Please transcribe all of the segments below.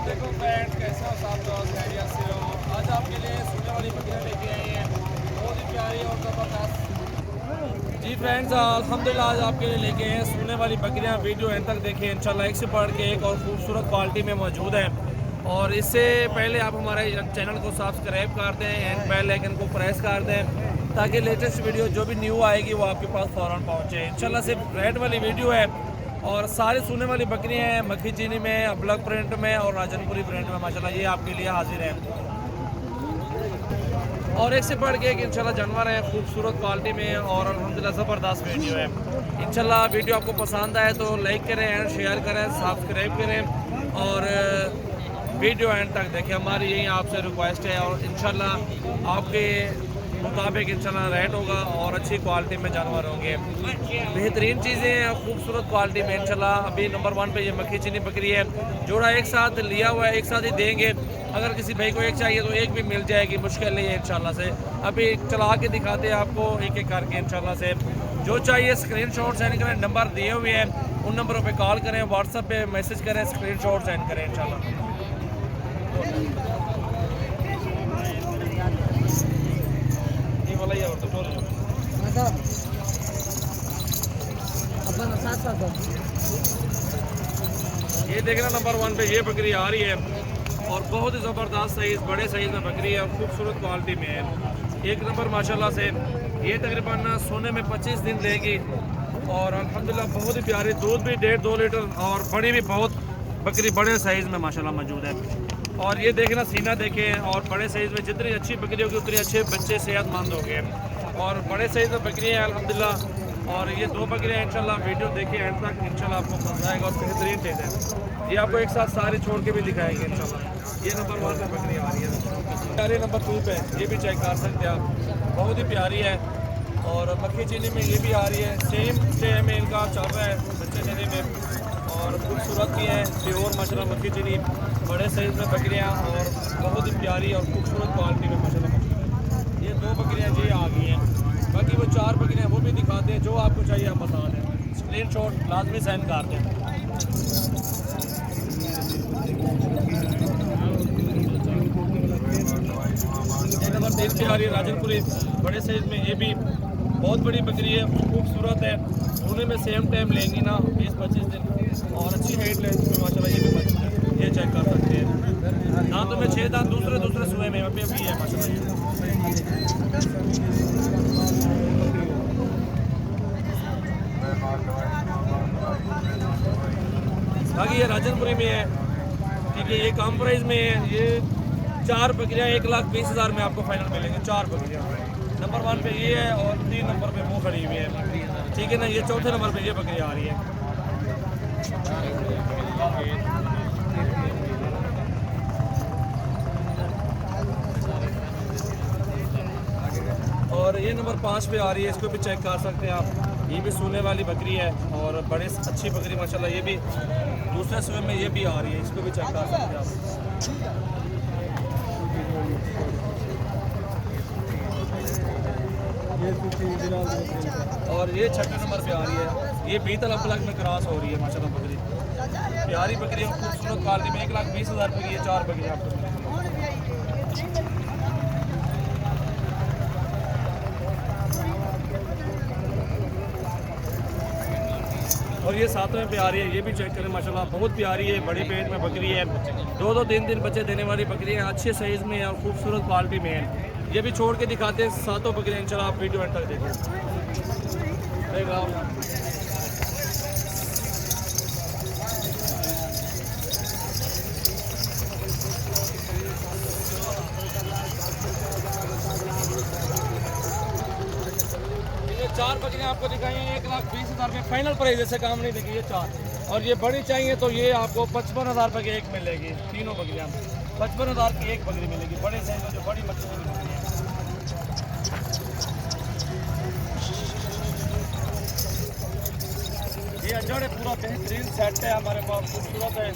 देखो फ्रेंड्स, कैसे हो आप लोग? खैरियत से हो? आज आपके लिए सोने वाली बकरियाँ लेके आए हैं, बहुत ही प्यारी और ज़बरदस्त। जी फ्रेंड्स, अल्हम्दुलिल्लाह आज आपके लिए लेके आए हैं सोने वाली बकरियाँ। वीडियो एंड तक देखिए, इंशाल्लाह एक से बढ़ के एक और खूबसूरत क्वालिटी में मौजूद है। और इससे पहले आप हमारे चैनल को सब्सक्राइब कर दें एंड बेल आइकन को प्रेस कर दें, ताकि लेटेस्ट वीडियो जो भी न्यू आएगी वो आपके पास फ़ौरन पहुँचे। इंशाल्लाह सिर्फ रेड वाली वीडियो है और सारी सोने वाली बकरियां हैं, मक्खी चीनी में, अबलग प्रिंट में और राजनपुरी प्रिंट में। माशाल्लाह ये आपके लिए हाजिर है और एक से बढ़ के एक इंशाल्लाह जानवर है खूबसूरत क्वालिटी में और अल्हम्दुलिल्लाह ज़बरदस्त वीडियो है। इंशाल्लाह वीडियो आपको पसंद आए तो लाइक करें एंड शेयर करें, सब्सक्राइब करें और वीडियो एंड तक देखें। हमारी यही आपसे रिक्वेस्ट है और इंशाल्लाह आपके मुताबिक इंशाल्लाह रेट होगा और अच्छी क्वालिटी में जानवर होंगे। बेहतरीन चीज़ें हैं खूबसूरत क्वालिटी में इंशाल्लाह। अभी नंबर 1 पे ये मक्खी चीनी बकरी है, जोड़ा एक साथ लिया हुआ है, एक साथ ही देंगे। अगर किसी भाई को एक चाहिए तो एक भी मिल जाएगी, मुश्किल नहीं है इंशाल्लाह से। अभी चला के दिखाते हैं आपको एक एक करके इंशाल्लाह से। जो चाहिए स्क्रीनशॉट सेंड करें, नंबर दिए हुए हैं उन नंबरों पे कॉल करें, व्हाट्सएप पे मैसेज करें, स्क्रीनशॉट सेंड करें इंशाल्लाह। ये देखना नंबर 1 पे ये बकरी आ रही है और बहुत ही ज़बरदस्त साइज़, बड़े साइज़ में बकरी है, खूबसूरत क्वालिटी में है, एक नंबर माशाल्लाह से। ये तकरीबन सोने में 25 दिन रहेगी और अल्हम्दुलिल्लाह बहुत ही प्यारी, दूध भी 1.5-2 लीटर और बड़ी भी बहुत बकरी बड़े साइज़ में माशाल्लाह मौजूद है। और ये देखना सीना देखें और बड़े साइज़ में जितनी अच्छी बकरी होगी उतनी अच्छे बच्चे सेहतमंद होंगे और बड़े साइज़ में बकरी है अल्हम्दुलिल्लाह। और ये 2 बकरियाँ इंशाल्लाह वीडियो देखिए एंड तक, इंशाल्लाह आपको पसंद आएगा और बेहतरीन चीज़ है। ये आपको एक साथ सारे छोड़ के भी दिखाएंगे इंशाल्लाह। ये नंबर 1 पे बकरी आ रही है। प्यारी नंबर 2 पे ये भी चेक कर सकते हैं आप, बहुत ही प्यारी है। और मक्खी चीनी में ये भी आ रही है, सेम टाइम में इनका चल रहा है बच्चे देने में और खूबसूरत भी है, प्योर माशाल्लाह मक्खी चीनी, बड़े साइज़ में बकरियाँ और बहुत ही प्यारी और खूबसूरत क्वालिटी में माशाल्लाह। ये 2 बकरियाँ ये आ गई हैं, बाकी वो 4 बकरियाँ वो भी दिखाते हैं। जो आपको चाहिए आप बता दें, स्क्रीनशॉट लाजमी सेंड कर दें। ये नंबर 3 पे आ रही है राजनपुरी, बड़े साइज़ में, ये भी बहुत बड़ी बकरी है, खूबसूरत है। सोने में सेम टाइम लेंगी ना 20-25 दिन और अच्छी हाइट लेंथ में माशाल्लाह ये भी मौजूद है। ये चेक कर सकते हैं, दांतों में 6 दांत दूसरे सुए में अभी अभी है माशाल्लाह। बाकी ये राजनपुरी में है, ठीक है, ये कम प्राइस में है। ये 4 बकरियाँ 1,20,000 में आपको फाइनल मिलेंगे, 4 बकरियाँ। नंबर 1 पे ये है और 3 नंबर पे वो खड़ी हुई है, ठीक है ना। ये चौथे नंबर पे ये बकरी आ रही है। और ये नंबर 5 पे आ रही है, इसको भी चेक कर सकते हैं आप। ये भी सोने वाली बकरी है और बड़े अच्छी बकरी माशाल्लाह। ये भी दूसरे सुबह में ये भी आ रही है, इसको भी चेक कर सकते हैं आप। और ये 6 नंबर पे आ रही है, ये भी तलब में क्रॉस हो रही है माशाल्लाह बकरी, प्यारी बकरी और खूबसूरत क्वालिटी में। 1,20,000 रुपये की ये 4 बकरी आपको। और ये 7वें पे आ रही है, ये भी चेक करें माशाल्लाह, बहुत प्यारी है, बड़ी पेट में बकरी है, 2-3 दिन बच्चे देने वाली बकरी है, अच्छे साइज़ में और खूबसूरत क्वालिटी में है। ये भी छोड़ के दिखाते हैं 7 बकरियाँ इंशाल्लाह, आप वीडियो एंड तक देखिए। ये 4 बकरियाँ आपको दिखाई हैं, 1,20,000 रुपये फाइनल प्राइस, जैसे काम नहीं देखिए, ये 4। और ये बड़ी चाहिए तो ये आपको 55,000 रुपये की एक मिलेगी, तीनों बकरियाँ 55,000 की एक बकरी मिलेगी, बड़े साइज में जो बड़ी मछली मिलेगी। ये अजड़ पूरा बेहतरीन सेट है हमारे पास, खूबसूरत है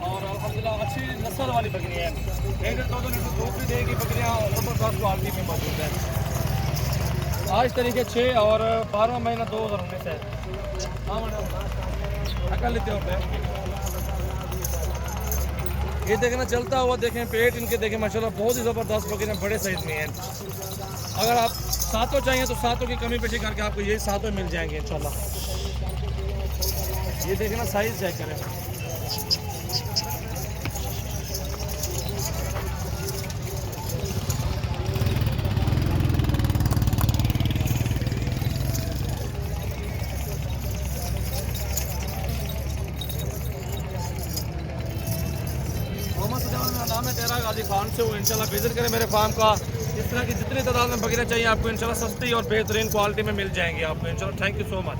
और अल्हम्दुलिल्लाह अच्छी नस्ल वाली बकरी है। 1-2 लीटर दूध भी देगी बकरियाँ और ज़बरदस्त क्वालिटी में मौजूद है। आज तरीके 6 और 12वां महीना 2019 है। हाँ मैडम, अकल लेते होते हैं। ये देखें ना चलता हुआ, देखें पेट इनके, देखें माशाल्लाह बहुत ही ज़बरदस्त बकरियाँ बड़े साइज़ में हैं। अगर आप सातों चाहिए तो सातों की कमी पेशी करके आपको यही सातों मिल जाएंगे इंशाल्लाह। ये देखें ना साइज़ चेक करें। नाम है तेरा गाजी फार्म से हो, इंशाल्लाह विजिट करें मेरे फार्म का। इस तरह की जितनी तादाद में बकरियाँ चाहिए आपको इंशाल्लाह सस्ती और बेहतरीन क्वालिटी में मिल जाएंगी आपको इंशाल्लाह। Thank you so much.